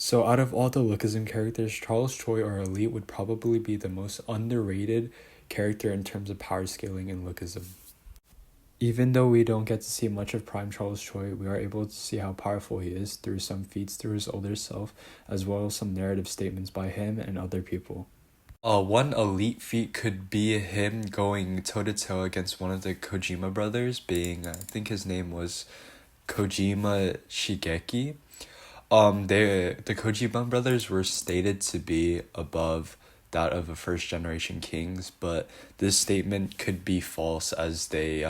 So out of all the Lookism characters, Charles Choi or Elite would probably be the most underrated character in terms of power scaling in Lookism. Even though we don't get to see much of Prime Charles Choi, we are able to see how powerful he is through some feats through his older self, as well as some narrative statements by him and other people. One elite feat could be him going toe-to-toe against one of the Kojima brothers, being, I think his name was Kojima Shigeki. The Kojima brothers were stated to be above that of a first generation kings, but this statement could be false as they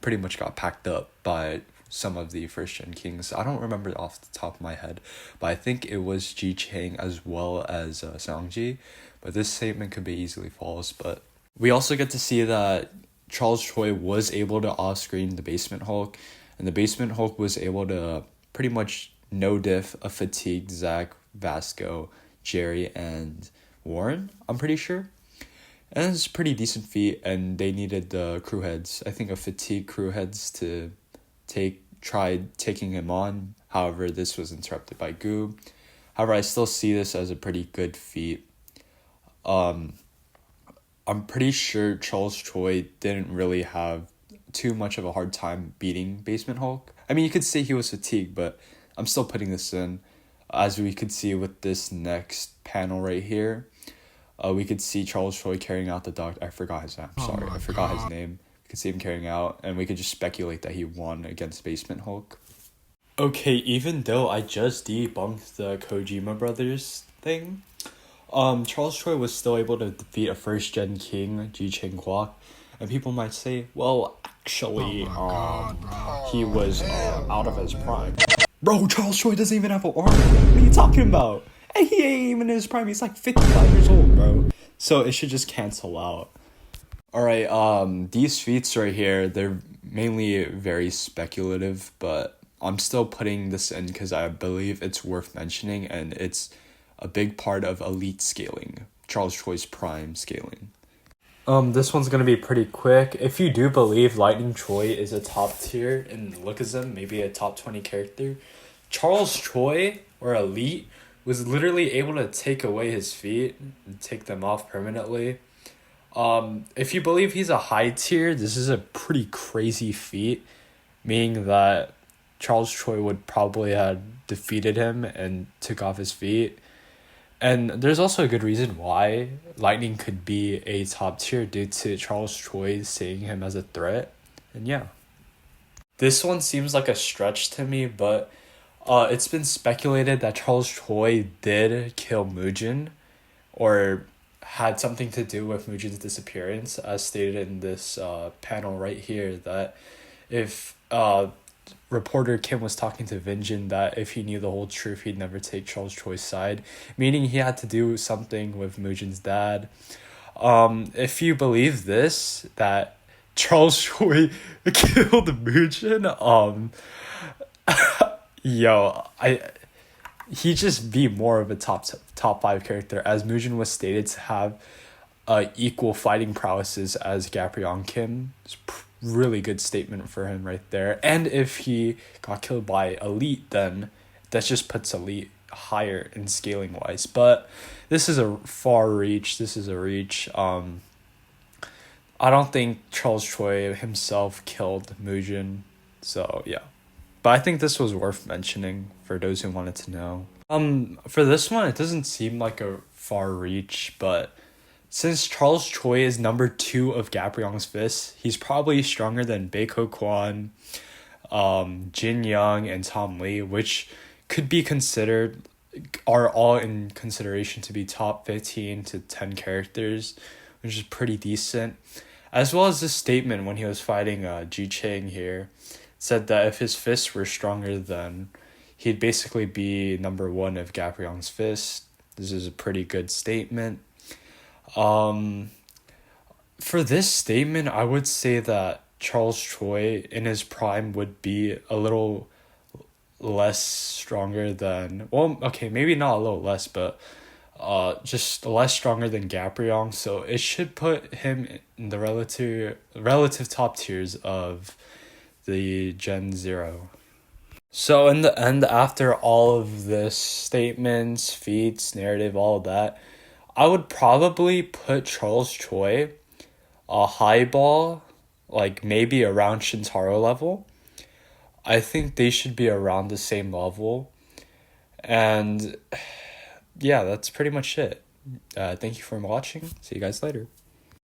pretty much got packed up by some of the first gen kings. I don't remember off the top of my head, but I think it was Ji Chang as well as Sangji, but this statement could be easily false. But we also get to see that Charles Choi was able to off-screen the Basement Hulk, and the Basement Hulk was able to pretty much no diff a fatigued Zach, Vasco, Jerry, and Warren, I'm pretty sure. And it's a pretty decent feat, and they needed the crew heads. I think a fatigued crew heads to try taking him on. However, this was interrupted by Goo. However, I still see this as a pretty good feat. I'm pretty sure Charles Choi didn't really have too much of a hard time beating Basement Hulk. I mean, you could say he was fatigued, but I'm still putting this in. As we could see with this next panel right here, we could see Charles Choi carrying out the dog. I forgot his name. I forgot his name. We could see him carrying out, and we could just speculate that he won against Basement Hulk. Okay, even though I just debunked the Kojima Brothers thing, Charles Choi was still able to defeat a first gen king, Ji Chang Kwok, and people might say, well, actually, he was out of his prime. Bro, Charles Choi doesn't even have an arm. What are you talking about? Hey, he ain't even in his prime. He's like 55 years old, bro. So it should just cancel out. Alright, these feats right here, they're mainly very speculative, but I'm still putting this in because I believe it's worth mentioning, and it's a big part of elite scaling, Charles Choi's prime scaling. This one's gonna be pretty quick. If you do believe Lightning Choi is a top tier in Lookism, maybe a top 20 character, Charles Choi, or Elite, was literally able to take away his feet and take them off permanently. If you believe he's a high tier, this is a pretty crazy feat, meaning that Charles Choi would probably have defeated him and took off his feet. And there's also a good reason why Lightning could be a top tier due to Charles Choi seeing him as a threat. And yeah. This one seems like a stretch to me, but it's been speculated that Charles Choi did kill Mujin, or had something to do with Mujin's disappearance, as stated in this panel right here, that if reporter Kim was talking to Vinjin that if he knew the whole truth, he'd never take Charles Choi's side, meaning he had to do something with Mujin's dad. If you believe this, that Charles Choi killed Mujin, he just be more of a top 5 character, as Mujin was stated to have equal fighting prowesses as Gaprion Kim. It's really good statement for him right there. And if he got killed by Elite, then that just puts Elite higher in scaling wise. But this is a far reach. This is a reach. I don't think Charles Choi himself killed Mujin. So yeah. But I think this was worth mentioning for those who wanted to know. For this one, it doesn't seem like a far reach, but since Charles Choi is number 2 of Gapriong's fists, he's probably stronger than Baeko Kwan, Jin Young, and Tom Lee, which are all in consideration to be top 15 to 10 characters, which is pretty decent. As well as this statement when he was fighting Ji Chang here, said that if his fists were stronger, then he'd basically be number 1 of Gapriong's fist. This is a pretty good statement. For this statement, I would say that Charles Choi in his prime would be a little less stronger than, well, okay, maybe not a little less, but just less stronger than Gapriong. So it should put him in the relative top tiers of the Gen 0. So in the end, after all of this statements, feats, narrative, all of that, I would probably put Charles Choi a high ball, like maybe around Shintaro level. I think they should be around the same level. And yeah, that's pretty much it. Thank you for watching. See you guys later.